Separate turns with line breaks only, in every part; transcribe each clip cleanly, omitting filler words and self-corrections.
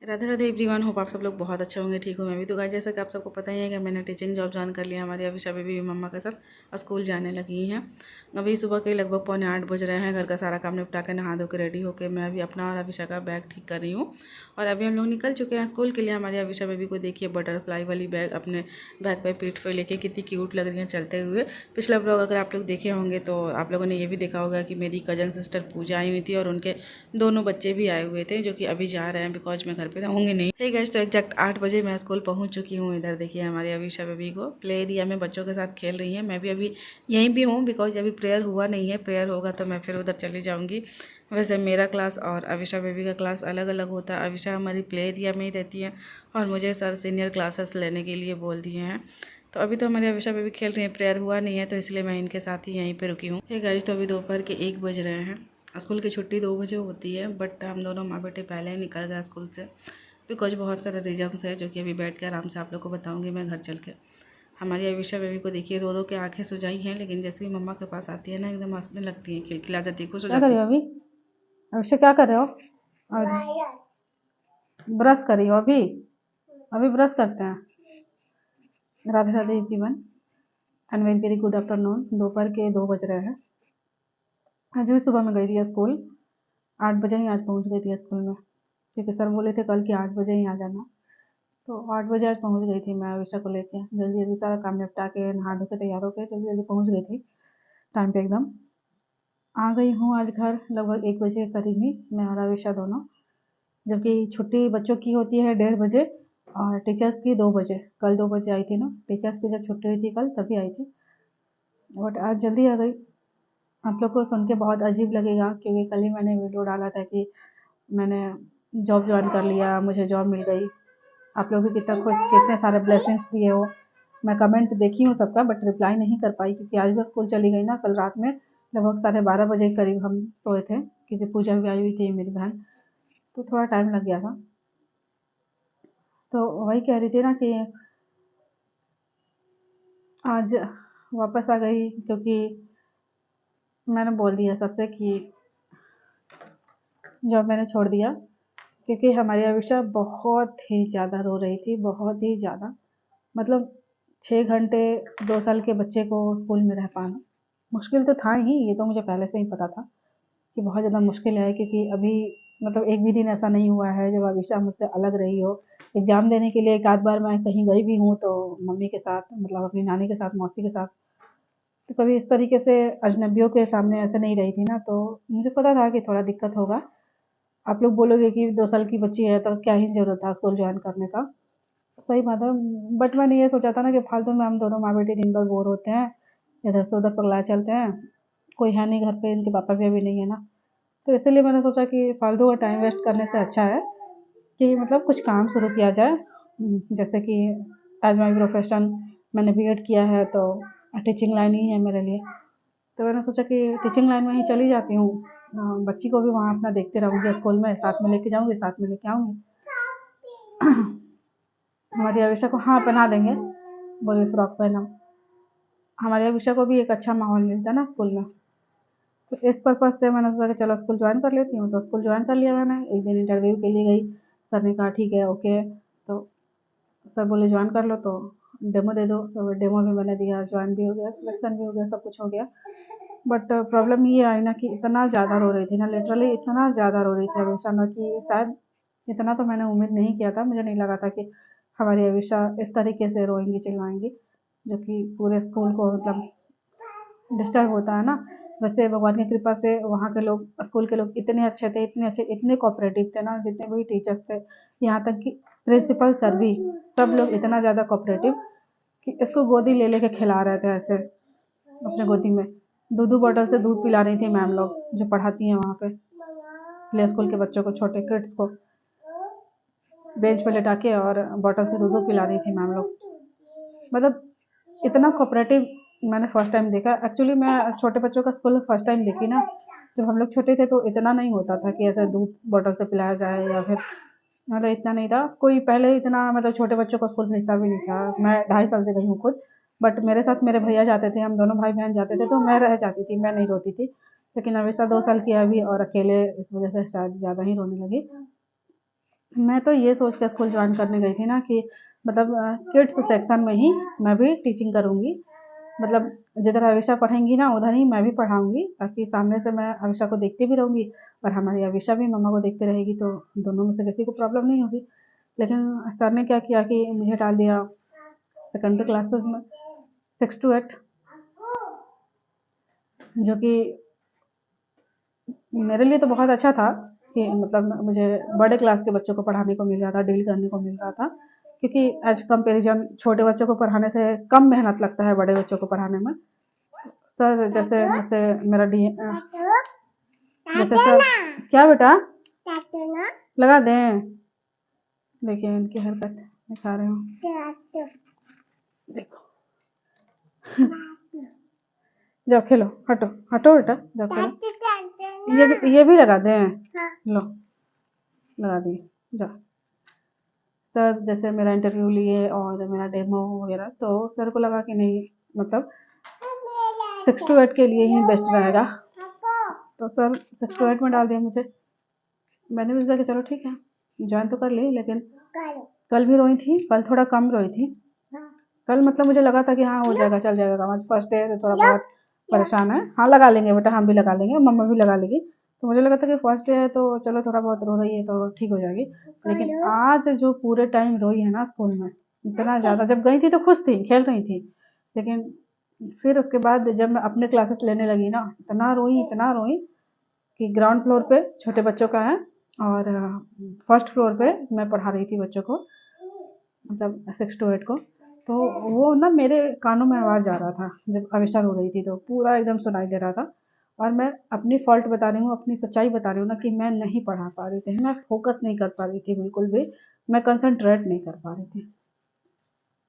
Radhe Radhe everyone. Hope आप सब लोग बहुत अच्छे होंगे, ठीक हो। मैं भी तो गाइस, जैसा कि आप सबको पता ही है कि मैंने टीचिंग जॉब ज्वाइन कर लिया। हमारी अभी बेबी भी मम्मा के साथ स्कूल जाने लगी हैं। अभी सुबह के लगभग 7:45 बज रहे हैं। घर का सारा काम निपटा के नहा धो के रेडी होकर मैं अभी अपना और अभिषा का बैग ठीक कर रही हूँ। और अभी हम लोग निकल चुके हैं स्कूल के लिए। हमारी अभिषा बेबी को देखिए बटरफ्लाई वाली बैग अपने बैग पर पीठ पर लेके कितनी क्यूट लग रही है चलते हुए। पिछला ब्लॉग अगर आप लोग देखे होंगे तो आप लोगों ने ये भी देखा होगा कि मेरी कज़न सिस्टर पूजा आई हुई थी और उनके दोनों बच्चे भी आए हुए थे, जो कि अभी जा रहे हैं बिकॉज मैं घर पे रहूँगी नहीं। हे गाइस, तो एग्जैक्ट 8 बजे मैं स्कूल पहुंच चुकी हूँ। इधर देखिए हमारी अभिषा बेबी को प्ले एरिया में बच्चों के साथ खेल रही है। मैं भी अभी यहीं भी हूँ बिकॉज अभी प्रेयर हुआ नहीं है। प्रेयर होगा तो मैं फिर उधर चली जाऊँगी। वैसे मेरा क्लास और अभिषा बेबी का क्लास अलग अलग होता है। अभिषा हमारी प्ले एरिया में ही रहती है और मुझे सर सीनियर क्लासेस लेने के लिए बोल दिए हैं। तो अभी तो हमारी अभिषा बेबी खेल रही है, प्रेयर हुआ नहीं है तो इसलिए मैं इनके साथ ही यहीं पे रुकी हूँ। हे गाइस, तो अभी दोपहर के 1 बज रहे हैं। स्कूल की छुट्टी 2 बजे होती है, बट हम दोनों माँ बेटे पहले ही निकल गए स्कूल से बिकॉज बहुत सारे रीजन्स है जो कि अभी बैठ के आराम से आप लोग को बताऊंगी मैं घर चल के। हमारी अभिषा बेबी को देखिए रो रो के आंखें सुजाई हैं, लेकिन जैसे ही मम्मा के पास आती है ना एकदम हंसने लगती हैं, खिलखिला जाती है, खुश हो
क्या कर
जाती
रही
है।
हो अभी? अभिषेक क्या कर रहे हो? और ब्रश कर रही हो अभी? अभी ब्रश करते हैं। Radhe Radhe everyone and very very good afternoon. दोपहर के 2 बज रहे हैं। आज भी सुबह में गई थी स्कूल। 8 बजे ही आज पहुंच गई थी स्कूल में, क्योंकि सर बोले थे कल कि 8 बजे ही आ जाना। तो 8 बजे आज पहुंच गई थी मैं अभिषा को लेके। जल्दी जल्दी सारा काम निपटा के नहा धो के तैयार होकर जल्दी जल्दी पहुंच गई थी टाइम पे एकदम। आ गई हूँ आज घर लगभग 1 बजे के करीब ही, मैं और अभिषा दोनों। जबकि छुट्टी बच्चों की होती है 1:30 बजे और टीचर्स की 2 बजे। कल 2 बजे आई थी ना टीचर्स की, जब छुट्टी हुई थी कल तभी आई थी, बट आज जल्दी आ गई। आप लोग को सुन के बहुत अजीब लगेगा क्योंकि कल ही मैंने वीडियो डाला था कि मैंने जॉब ज्वाइन कर लिया, मुझे जॉब मिल गई। आप लोग भी कितना खुश, कितने सारे ब्लेसिंग्स दिए हो। मैं कमेंट देखी हूँ सबका, बट रिप्लाई नहीं कर पाई क्योंकि आज भी स्कूल चली गई ना। कल रात में लगभग 12:30 बजे के करीब हम सोए थे क्योंकि पूजा भी आई हुई थी मेरी बहन, तो थोड़ा टाइम लग गया था। तो वही कह रही थी ना कि आज वापस आ गई क्योंकि मैंने बोल दिया सबसे कि जॉब मैंने छोड़ दिया, क्योंकि हमारी अविशा बहुत ही ज़्यादा रो रही थी, बहुत ही ज़्यादा। मतलब 6 घंटे 2 साल के बच्चे को स्कूल में रह पाना मुश्किल तो था ही, ये तो मुझे पहले से ही पता था कि बहुत ज़्यादा मुश्किल है। क्योंकि अभी मतलब एक भी दिन ऐसा नहीं हुआ है जब अविशा मुझसे अलग रही हो। एग्ज़ाम देने के लिए एक आध बार मैं कहीं गई भी हूँ तो मम्मी के साथ, मतलब अपनी नानी के साथ, मौसी के साथ। तो कभी इस तरीके से अजनबियों के सामने ऐसे नहीं रही थी ना, तो मुझे पता था कि थोड़ा दिक्कत होगा। आप लोग बोलोगे कि 2 साल की बच्ची है तो क्या ही ज़रूरत था स्कूल ज्वाइन करने का। सही बात है, बट मैंने ये सोचा था ना कि फालतू में हम दोनों माँ बेटी दिन भर बोर होते हैं, इधर से उधर पगला चलते हैं। कोई है नहीं घर पे, इनके पापा भी अभी नहीं है ना, तो इसीलिए मैंने सोचा कि फालतू का टाइम वेस्ट करने से अच्छा है कि मतलब कुछ काम शुरू किया जाए। जैसे कि एज माई प्रोफेशन मैंने बीएड किया है तो टीचिंग लाइन ही है मेरे लिए। तो मैंने सोचा कि टीचिंग लाइन में ही चली जाती हूँ। बच्ची को भी वहाँ अपना देखते रहूँगी, स्कूल में साथ में लेके जाऊँगी, साथ में लेके आऊँगी। हमारी अविशा को हाँ पहना देंगे, बोली फ्रॉक पहना। हमारी अविशा को भी एक अच्छा माहौल मिलता है ना स्कूल में, तो इस पर्पज़ से मैंने सोचा कि चलो स्कूल ज्वाइन कर लेती हूँ। तो स्कूल ज्वाइन कर लिया मैंने। एक दिन इंटरव्यू के लिए गई, सर ने कहा ठीक है ओके, तो सर बोले ज्वाइन कर लो तो डेमो दे दो। तो डेमो भी मैंने दिया, ज्वाइन भी हो गया, सिलेक्शन भी हो गया, सब कुछ हो गया। बट प्रॉब्लम ये आई ना कि इतना ज़्यादा रो रही थी ना, लिटरली इतना ज़्यादा रो रही थी अविशा ना कि शायद इतना तो मैंने उम्मीद नहीं किया था। मुझे नहीं लगा था कि हमारी अविशा इस तरीके से रोएंगी चिल्लाएंगी, जो कि पूरे स्कूल को मतलब डिस्टर्ब होता है ना। वैसे भगवान की कृपा से वहाँ के लोग, स्कूल के लोग इतने अच्छे थे, इतने अच्छे, इतने कोऑपरेटिव थे ना, जितने भी टीचर्स थे, यहाँ तक कि प्रिंसिपल सर भी, सब लोग इतना ज़्यादा कोऑपरेटिव कि इसको गोदी ले लेके खिला रहे थे ऐसे अपने गोदी में। दूध बॉटल से दूध पिला रही थी मैम लोग जो पढ़ाती हैं वहाँ पे प्ले स्कूल के बच्चों को, छोटे किड्स को बेंच पे लेटा के और बॉटल से दूध पिला रही थी मैम लोग। मतलब इतना कोऑपरेटिव मैंने फर्स्ट टाइम देखा। एक्चुअली मैं छोटे बच्चों का स्कूल फर्स्ट टाइम देखी ना। जब हम लोग छोटे थे तो इतना नहीं होता था कि ऐसे दूध बॉटल से पिलाया जाए, या फिर मतलब इतना नहीं था कोई पहले, इतना मतलब छोटे बच्चों को स्कूल भेजता भी नहीं था। मैं 2.5 साल से गई हूँ खुद, बट मेरे साथ मेरे भैया जाते थे, हम दोनों भाई बहन जाते थे, तो मैं रह जाती थी, मैं नहीं रोती थी। लेकिन अविशा 2 साल की है अभी और अकेले, इस वजह से शायद ज़्यादा ही रोने लगी। मैं तो ये सोच के स्कूल ज्वाइन करने गई थी ना कि मतलब किड्स सेक्शन में ही मैं भी टीचिंग करूँगी। मतलब जिधर अविशा पढ़ेंगी ना उधर ही मैं भी पढ़ाऊँगी, ताकि सामने से मैं अविशा को देखती भी रहूँगी और हमारी अविशा भी मम्मा को देखती रहेगी, तो दोनों में से किसी को प्रॉब्लम नहीं होगी। लेकिन सर ने क्या किया कि मुझे डाल दिया सेकेंडरी क्लासेस में 6 to 8, जो कि मेरे लिए तो बहुत अच्छा था कि मतलब मुझे बड़े क्लास के बच्चों को पढ़ाने को मिल रहा था, डील करने को मिल रहा था, क्योंकि एज कंपेरिजन छोटे बच्चों को पढ़ाने से कम मेहनत लगता है बड़े बच्चों को पढ़ाने में। सर जैसे मुझसे मेरा डी जैसे सर क्या बेटा लगा दें, देखिए इनकी हरकत दिखा रहे हो, देखो जाओ खेलो, हटो हटो बेटा, जाओ खेलो। ये भी लगा दें, लो लगा दिए, जाओ। सर जैसे मेरा इंटरव्यू लिए और मेरा डेमो वगैरह, तो सर को लगा कि नहीं मतलब 6 to 8 के लिए ही बेस्ट रहेगा, तो सर 6 to 8 में डाल दिया मुझे। मैंने भी सोचा कि चलो ठीक है ज्वाइन तो कर ली, लेकिन कल भी रोई थी, कल थोड़ा कम रोई थी। कल मतलब मुझे लगा था कि हाँ हो जाएगा, चल जाएगा काम, आज फर्स्ट डे है तो थोड़ा बहुत परेशान है। हाँ लगा लेंगे बेटा, हम भी लगा लेंगे, मम्मा भी लगा लेगी। तो मुझे लगा था कि फर्स्ट डे है तो चलो थोड़ा बहुत रो रही है तो ठीक हो जाएगी। लेकिन आज जो पूरे टाइम रोई है ना स्कूल में, इतना ज़्यादा, जब गई थी तो खुश थी, खेल रही थी, लेकिन फिर उसके बाद जब मैं अपने क्लासेस लेने लगी ना, इतना रोई कि ग्राउंड फ्लोर पे छोटे बच्चों का है और फर्स्ट फ्लोर पे मैं पढ़ा रही थी बच्चों को, मतलब 6 to 8 को। तो वो ना मेरे कानों में आवाज़ जा रहा था, जब अविशा रो रही थी तो पूरा एकदम सुनाई दे रहा था। और मैं अपनी फॉल्ट बता रही हूँ, अपनी सच्चाई बता रही हूँ ना कि मैं नहीं पढ़ा पा रही थी, मैं फोकस नहीं कर पा रही थी बिल्कुल भी, मैं कंसंट्रेट नहीं कर पा रही थी।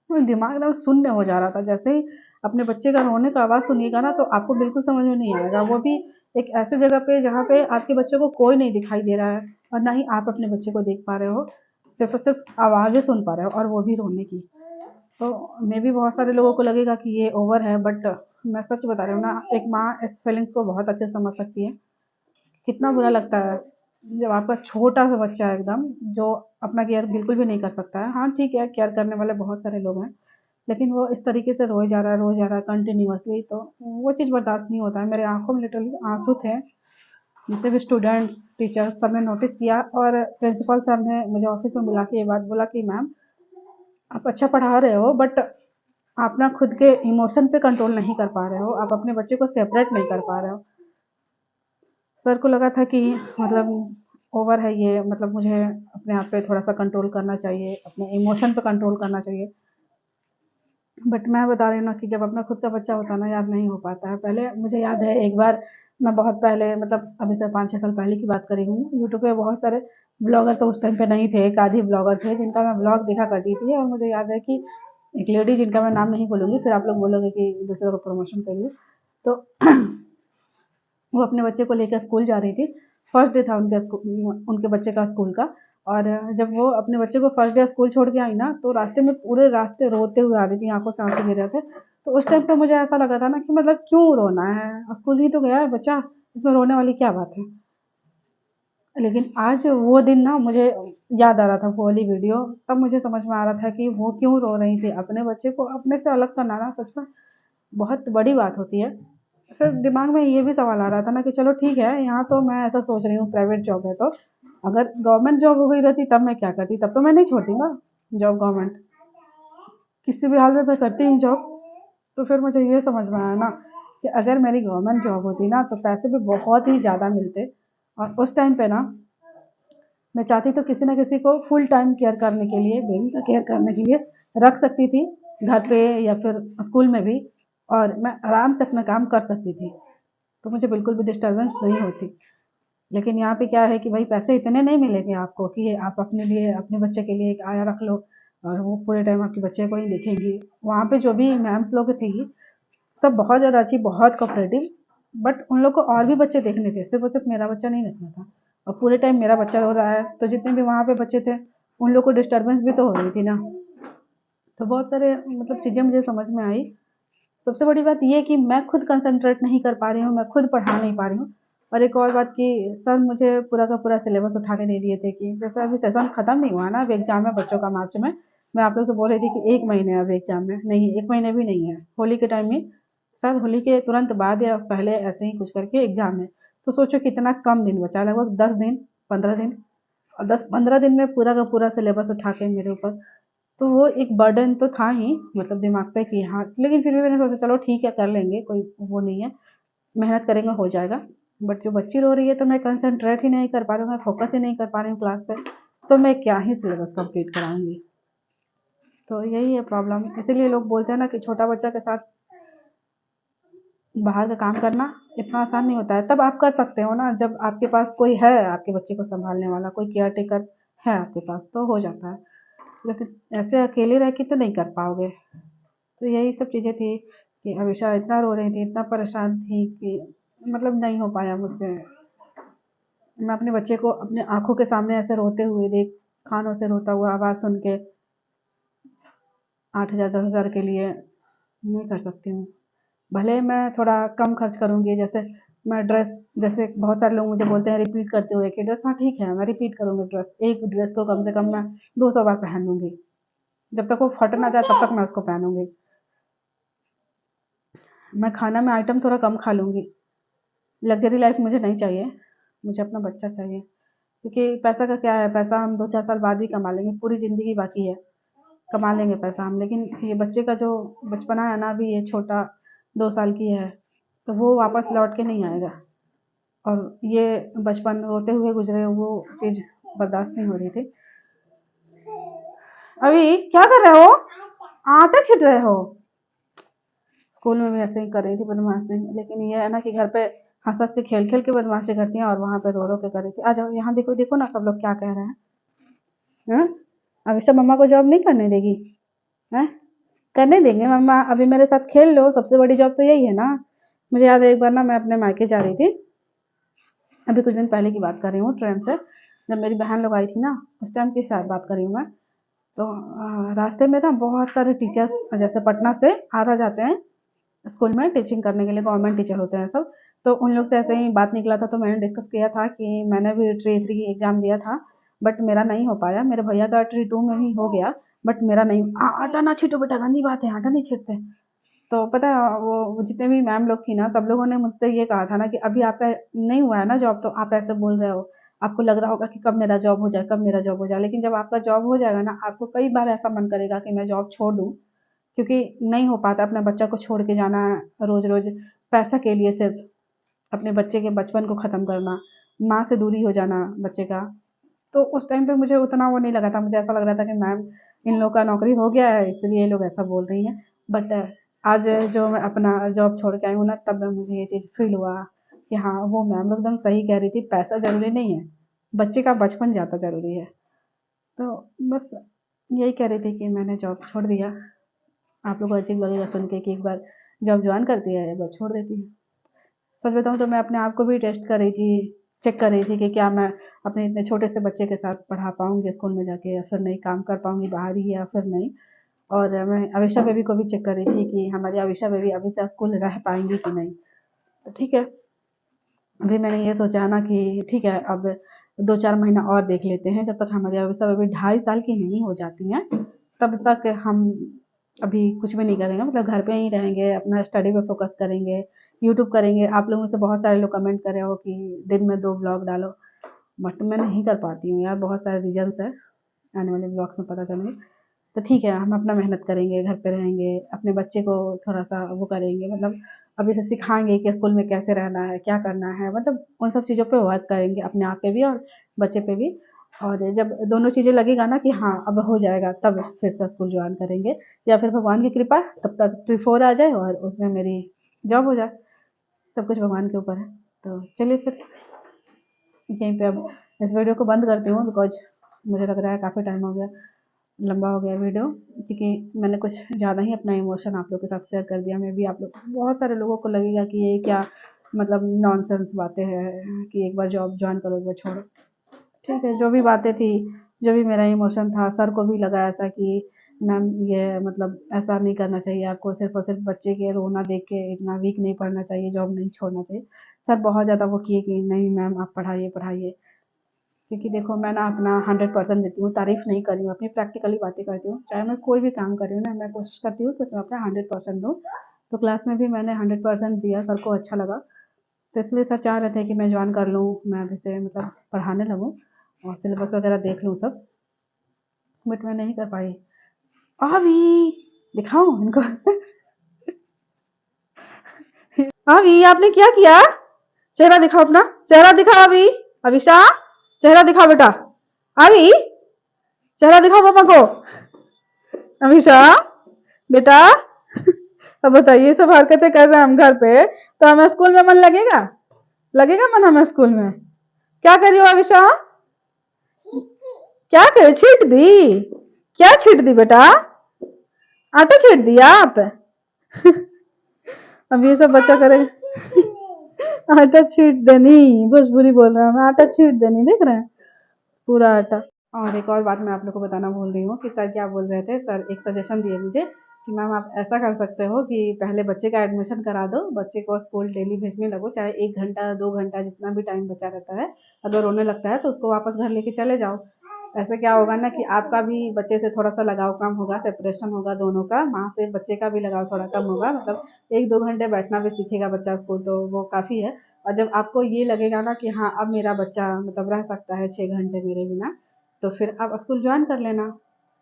मेरा दिमाग एकदम शून्य हो जा रहा था। जैसे ही अपने बच्चे का रोने का आवाज़ सुनिएगा ना तो आपको बिल्कुल समझ में नहीं आएगा, वो भी एक ऐसे जगह पे जहाँ पे आपके बच्चे को कोई नहीं दिखाई दे रहा है और ना ही आप अपने बच्चे को देख पा रहे हो, सिर्फ और सिर्फ आवाज़ें सुन पा रहे हो और वो भी रोने की। तो मे भी बहुत सारे लोगों को लगेगा कि ये ओवर है, बट मैं सच बता रही हूँ ना, एक माँ इस फीलिंग्स को बहुत अच्छे से समझ सकती है। कितना बुरा लगता है जब आपका छोटा सा बच्चा है एकदम, जो अपना केयर बिल्कुल भी नहीं कर सकता है। हाँ ठीक है, केयर करने वाले बहुत सारे लोग हैं, लेकिन वो इस तरीके से रोए जा रहा है कंटिन्यूअसली, तो वो चीज़ बर्दाश्त नहीं होता है। मेरे आंखों में लिटरली आंसू थे। जितने भी स्टूडेंट्स, टीचर्स, सबने नोटिस किया और प्रिंसिपल सर ने मुझे ऑफिस में बुला के ये बात बोला कि मैम आप अच्छा पढ़ा रहे हो, बट आप ना खुद के इमोशन पे कंट्रोल नहीं कर पा रहे हो, आप अपने बच्चे को सेपरेट नहीं कर पा रहे हो। सर को लगा था कि मतलब ओवर है ये, मतलब मुझे अपने आप पे थोड़ा सा कंट्रोल करना चाहिए, अपने इमोशन पे कंट्रोल करना चाहिए। बट मैं बता रही हूँ ना कि जब अपना खुद का बच्चा होता है ना यार, नहीं हो पाता है। पहले मुझे याद है एक बार, मैं बहुत पहले मतलब अभी से 5-6 साल पहले की बात कर रही हूँ, यूट्यूब पे बहुत सारे ब्लॉगर तो उस टाइम पे नहीं थे, एक आधे ब्लॉगर थे जिनका मैं ब्लॉग देखा करती थी। और मुझे याद है कि एक लेडी जिनका मैं नाम नहीं बोलूँगी, फिर आप लोग बोलोगे कि दूसरे को प्रमोशन करिए, तो वो अपने बच्चे को लेकर स्कूल जा रही थी। फर्स्ट डे था उनके बच्चे का स्कूल का। और जब वो अपने बच्चे को फर्स्ट डे स्कूल छोड़ के आई ना, तो रास्ते में पूरे रास्ते रोते हुए आ रही थी, आंखों से आंसू गिर रहे थे। तो उस टाइम पे मुझे ऐसा लगा था ना कि मतलब क्यों रोना है, स्कूल ही तो गया है बच्चा, इसमें रोने वाली क्या बात है। लेकिन आज वो दिन ना मुझे याद आ रहा था, वो वाली वीडियो, तब मुझे समझ में आ रहा था कि वो क्यों रो रही थी। अपने बच्चे को अपने से अलग करना ना सच में बहुत बड़ी बात होती है। फिर दिमाग में ये भी सवाल आ रहा था ना कि चलो ठीक है, यहाँ तो मैं ऐसा सोच रही हूँ प्राइवेट जॉब है, तो अगर गवर्नमेंट जॉब हो गई रहती तब मैं क्या करती, तब तो मैं नहीं छोड़ती ना जॉब गवर्नमेंट, किसी भी हाल में मैं करती ही जॉब। तो फिर मुझे ये समझ में आया ना कि अगर मेरी गवर्नमेंट जॉब होती ना तो पैसे भी बहुत ही ज़्यादा मिलते। और उस टाइम पे ना मैं चाहती तो किसी ना किसी को फुल टाइम केयर करने के लिए, बेबी का केयर करने के लिए रख सकती थी, घर पे या फिर स्कूल में भी, और मैं आराम से अपना काम कर सकती थी, तो मुझे बिल्कुल भी डिस्टर्बेंस नहीं होती। लेकिन यहाँ पे क्या है कि भाई पैसे इतने नहीं मिलेंगे आपको कि आप अपने लिए, अपने बच्चे के लिए एक आया रख लो और वो पूरे टाइम आपके बच्चे को ही देखेंगी। वहाँ पे जो भी मैम्स लोग थी, सब बहुत ज़्यादा अच्छी, बहुत कोऑपरेटिव, बट उन लोग को और भी बच्चे देखने थे, सिर्फ और सिर्फ मेरा बच्चा नहीं देखना था। और पूरे टाइम मेरा बच्चा रो रहा है, तो जितने भी वहाँ पे बच्चे थे उन लोग को डिस्टर्बेंस भी तो हो रही थी ना। तो बहुत सारे मतलब चीज़ें मुझे समझ में आई। सबसे बड़ी बात ये कि मैं खुद कंसंट्रेट नहीं कर पा रही हूँ, मैं खुद पढ़ा नहीं पा रही हूँ, और एक और बात कि सर मुझे पूरा का पूरा सिलेबस उठा के दे दिए थे कि जैसे अभी सेशन खत्म नहीं हुआ ना, अभी एग्जाम है बच्चों का मार्च में। मैं आप लोग से बोल रही थी कि 1 महीने है अभी एग्जाम में, नहीं 1 महीने भी नहीं है, होली के टाइम में, शायद होली के तुरंत बाद या पहले ऐसे ही कुछ करके एग्जाम है। तो सोचो कितना कम दिन बचा, लगभग 10 दिन, 15 दिन। और 10-15 दिन में पूरा का पूरा सिलेबस उठा के मेरे ऊपर, तो वो एक बर्डन तो था ही, मतलब दिमाग पे कि हाँ, लेकिन फिर भी मैंने सोचा चलो ठीक है कर लेंगे, कोई वो नहीं है, मेहनत करेंगे हो जाएगा। बट जो बच्ची रो रही है तो मैं कंसंट्रेट ही नहीं कर पा रही हूँ, मैं फोकस ही नहीं कर पा रही हूँ क्लास पे, तो मैं क्या ही सिलेबस कंप्लीट कराऊंगी। तो यही है प्रॉब्लम, इसीलिए लोग बोलते हैं ना कि छोटा बच्चा के साथ बाहर का काम करना इतना आसान नहीं होता है। तब आप कर सकते हो ना जब आपके पास कोई है, आपके बच्चे को संभालने वाला कोई केयर टेकर है आपके पास, तो हो जाता है। लेकिन ऐसे अकेले रह के तो नहीं कर पाओगे। तो यही सब चीज़ें थी कि हमेशा इतना रो रही थी, इतना परेशान थी कि मतलब नहीं हो पाया मुझसे। मैं अपने बच्चे को अपने आँखों के सामने ऐसे रोते हुए देख, कानों से रोता हुआ आवाज़ सुन के 8,000 10,000 के लिए नहीं कर सकती हूँ। भले मैं थोड़ा कम खर्च करूँगी, जैसे मैं ड्रेस, जैसे बहुत सारे लोग मुझे बोलते हैं रिपीट करते हुए कि ड्रेस, हाँ ठीक है मैं रिपीट करूँगी ड्रेस, एक ड्रेस को कम से कम मैं 200 बार पहन लूँगी, जब तक वो फट ना जाए तब तक मैं उसको पहनूँगी। मैं खाना में आइटम थोड़ा कम खा लूँगी, लग्जरी लाइफ मुझे नहीं चाहिए, मुझे अपना बच्चा चाहिए। क्योंकि पैसा का क्या है, पैसा हम 2-4 साल बाद भी कमा लेंगे, पूरी ज़िंदगी बाकी है, कमा लेंगे पैसा हम, लेकिन ये बच्चे का जो बचपना है ना, अभी ये छोटा 2 साल की है, तो वो वापस लौट के नहीं आएगा। और ये बचपन रोते हुए गुजरे, वो चीज़ बर्दाश्त नहीं हो रही थी। अभी क्या कर रहे हो, आटा छीट रहे हो? स्कूल में भी ऐसे ही कर रही थी बदमाशी, लेकिन ये है ना कि घर पे हंस हंस के खेल खेल के बदमाशी करती हैं, और वहां पे रो रो के कर रही थी। आ जाओ यहाँ, देखो देखो ना सब लोग क्या कह रहे हैं। हाँ, अभी सब मम्मा को जॉब नहीं करने देगी? हैं, करने देंगे मम्मा, अभी मेरे साथ खेल लो, सबसे बड़ी जॉब तो यही है ना। मुझे याद है एक बार ना मैं अपने मायके जा रही थी, अभी कुछ दिन पहले की बात कर रही हूँ, ट्रेन से जब मेरी बहन लोग आई थी ना, उस टाइम की शायद बात कर रही हूँ मैं। तो रास्ते में ना बहुत सारे टीचर्स जैसे पटना से आ रहा जाते हैं स्कूल में टीचिंग करने के लिए, गवर्नमेंट टीचर होते हैं सब। तो उन लोग से ऐसे ही बात निकला था, तो मैंने डिस्कस किया था कि मैंने भी ट्री 3 एग्जाम दिया था, बट मेरा नहीं हो पाया, मेरे भैया का ट्री 2 में ही हो गया, बट मेरा नहीं। आटा ना छीटो बेटा, गंदी बात है, आटा नहीं छीटते। तो पता है वो जितने भी मैम लोग थी ना, सब लोगों ने मुझसे ये कहा था ना कि अभी आपका नहीं हुआ है ना जॉब, तो आप ऐसे बोल रहे हो, आपको लग रहा होगा कि कब मेरा जॉब हो जाए, कब मेरा जॉब हो जाए, लेकिन जब आपका जॉब हो जाएगा ना, आपको कई बार ऐसा मन करेगा कि मैं जॉब छोड़ दूँ। क्योंकि नहीं हो पाता अपने बच्चा को छोड़ के जाना रोज रोज, पैसा के लिए सिर्फ, अपने बच्चे के बचपन को ख़त्म करना, माँ से दूरी हो जाना बच्चे का। तो उस टाइम पे मुझे उतना वो नहीं लगा था, मुझे ऐसा लग रहा था कि मैम इन लोग का नौकरी हो गया है इसलिए ये लोग ऐसा बोल रही हैं। बट आज जो मैं अपना जॉब छोड़ के आई हूँ ना, तब मुझे ये चीज़ फील हुआ कि हाँ, वो मैम लोग एकदम सही कह रही थी, पैसा ज़रूरी नहीं है, बच्चे का बचपन ज़्यादा ज़रूरी है। तो बस यही कह रही थी कि मैंने जॉब छोड़ दिया। आप लोग को अजीब लगेगा सुन के कि एक बार जॉब ज्वाइन करती है, एक बार छोड़ देती है। सच बताऊँ तो मैं अपने आप को भी टेस्ट कर रही थी, चेक कर रही थी कि क्या मैं अपने इतने छोटे से बच्चे के साथ पढ़ा पाऊँगी स्कूल में जाके, या फिर नहीं, काम कर पाऊँगी बाहर ही या फिर नहीं। और मैं अवीशा बेबी को भी चेक कर रही थी कि हमारी अवीशा बेबी अभी से स्कूल रह पाएंगी कि नहीं। तो ठीक है, अभी मैंने ये सोचा ना कि ठीक है, अब 2-4 महीना और देख लेते हैं, जब तक हमारी अवीशा बेबी 2.5 साल की नहीं हो जाती हैं, तब तक हम अभी कुछ भी नहीं करेंगे, मतलब घर पे ही रहेंगे, अपना स्टडी पे फोकस करेंगे, यूट्यूब करेंगे। आप लोगों से बहुत सारे लोग कमेंट कर रहे हो कि दिन में 2 ब्लॉग डालो, बट मैं नहीं कर पाती हूँ यार, बहुत सारे रीजंस है, आने वाले ब्लॉग्स में पता चलेंगे। तो ठीक है, हम अपना मेहनत करेंगे, घर पे रहेंगे, अपने बच्चे को थोड़ा सा वो करेंगे, मतलब अभी से सिखाएंगे कि स्कूल में कैसे रहना है, क्या करना है, मतलब उन सब चीज़ों पे वर्क करेंगे, अपने आप पे भी और बच्चे पे भी। और जब दोनों चीज़ें लगेगा ना कि हाँ अब हो जाएगा, तब फिर से स्कूल ज्वाइन करेंगे, या फिर भगवान की कृपा तब तक ट्री 4 आ जाए और उसमें मेरी जॉब हो जाए। सब कुछ भगवान के ऊपर है। तो चलिए फिर यहीं पे अब इस वीडियो को बंद करती हूँ, बिकॉज मुझे लग रहा है काफ़ी टाइम हो गया, लंबा हो गया वीडियो, क्योंकि मैंने कुछ ज़्यादा ही अपना इमोशन आप लोग के साथ शेयर कर दिया। मैं भी आप लोग, बहुत सारे लोगों को लगेगा कि ये क्या मतलब नॉनसेंस बातें हैं कि एक बार जॉब ज्वाइन करो एक बार छोड़ो। ठीक है, जो भी बातें थी, जो भी मेरा इमोशन था, सर को भी लगा ऐसा कि मैम ये मतलब ऐसा नहीं करना चाहिए आपको, सिर्फ और सिर्फ बच्चे के रोना देख के इतना वीक नहीं पड़ना चाहिए, जॉब नहीं छोड़ना चाहिए। सर बहुत ज़्यादा वो किए कि नहीं मैम आप पढ़ाइए पढ़ाइए, क्योंकि देखो मैं ना अपना 100% देती हूँ, तारीफ़ नहीं कर रही हूँ, अपनी प्रैक्टिकली बातें करती हूँ। चाहे मैं कोई भी काम कर रही हूँ ना, मैं कोशिश करती हूँ कि उसमें अपना 100% दूँ। तो क्लास में भी मैंने 100% दिया, सर को अच्छा लगा। तो इसलिए सर चाह रहे थे कि मैं जॉइन कर लूँ, मैं अभी से मतलब पढ़ाने लगूँ और सिलेबस वगैरह देख लूँ सब, बट मैं नहीं कर पाई। अभी दिखाऊँ इनको? अभी आपने क्या किया? चेहरा दिखाओ अपना, चेहरा दिखाओ अभी। अभिषा, चेहरा दिखाओ बेटा। अभी चेहरा दिखाओ पापा को। अभिषा बेटा, अब बताइए सब हरकतें कर रहे हैं हम घर पे, तो हमें स्कूल में मन लगेगा? लगेगा मन हमें स्कूल में? क्या कर रही हो अभिषा? क्या करे, छीट दी? क्या छीट दी बेटा? आटा छीट दिया आप? अब ये सब बच्चा करेगा। आटा छीट देनी, भोजपुरी बोल रहा हूँ, आटा छीट देनी, देख रहे हैं पूरा आटा। और एक और बात मैं आप लोग को बताना भूल रही हूँ कि सर क्या बोल रहे थे, सर एक सजेशन दिए मुझे कि मैम आप ऐसा कर सकते हो कि पहले बच्चे का एडमिशन करा दो, बच्चे को स्कूल डेली भेजने लगो, चाहे 1 घंटा 2 घंटा जितना भी टाइम बचा रहता है, अगर रोने लगता है तो उसको वापस घर लेके चले जाओ। ऐसे क्या होगा ना कि आपका भी बच्चे से थोड़ा सा लगाव कम होगा, सेपरेशन होगा दोनों का, माँ से बच्चे का भी लगाव थोड़ा कम होगा, मतलब 1-2 घंटे बैठना भी सीखेगा बच्चा स्कूल, तो वो काफ़ी है। और जब आपको ये लगेगा ना कि हाँ अब मेरा बच्चा मतलब रह सकता है 6 घंटे मेरे बिना, तो फिर आप स्कूल ज्वाइन कर लेना।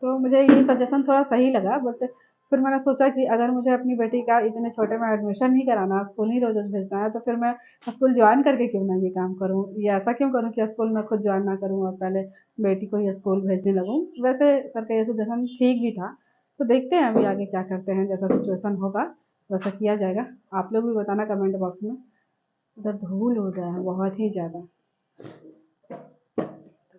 तो मुझे ये सजेशन थोड़ा सही लगा, बट फिर मैंने सोचा कि अगर मुझे अपनी बेटी का इतने छोटे में एडमिशन ही कराना, स्कूल ही रोज रोज भेजना है, तो फिर मैं स्कूल ज्वाइन करके क्यों ना ये काम करूँ, ये ऐसा क्यों करूँ कि स्कूल में खुद ज्वाइन ना करूँ और पहले बेटी को ही स्कूल भेजने लगूँ। वैसे सर का ये सजेशन ठीक भी था, तो देखते हैं अभी आगे क्या करते हैं, जैसा सिचुएशन होगा वैसा किया जाएगा। आप लोग भी बताना कमेंट बॉक्स में। उधर धूल उड़ रहा है बहुत ही ज़्यादा।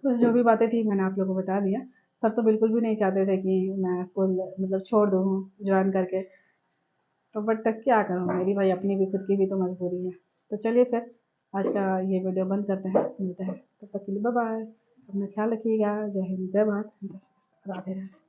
बस जो भी बातें थी मैंने आप लोगों को बता दिया। सर तो बिल्कुल भी नहीं चाहते थे कि मैं स्कूल मतलब छोड़ दूँ ज्वाइन करके, तो बट क्या करूँ, मेरी भाई अपनी भी खुद की भी तो मजबूरी है। तो चलिए फिर आज का ये वीडियो बंद करते हैं, मिलते हैं, तब तक के लिए बाय बाय। अपना ख्याल रखिएगा। जय हिंद, जय भारत, राधे राधे।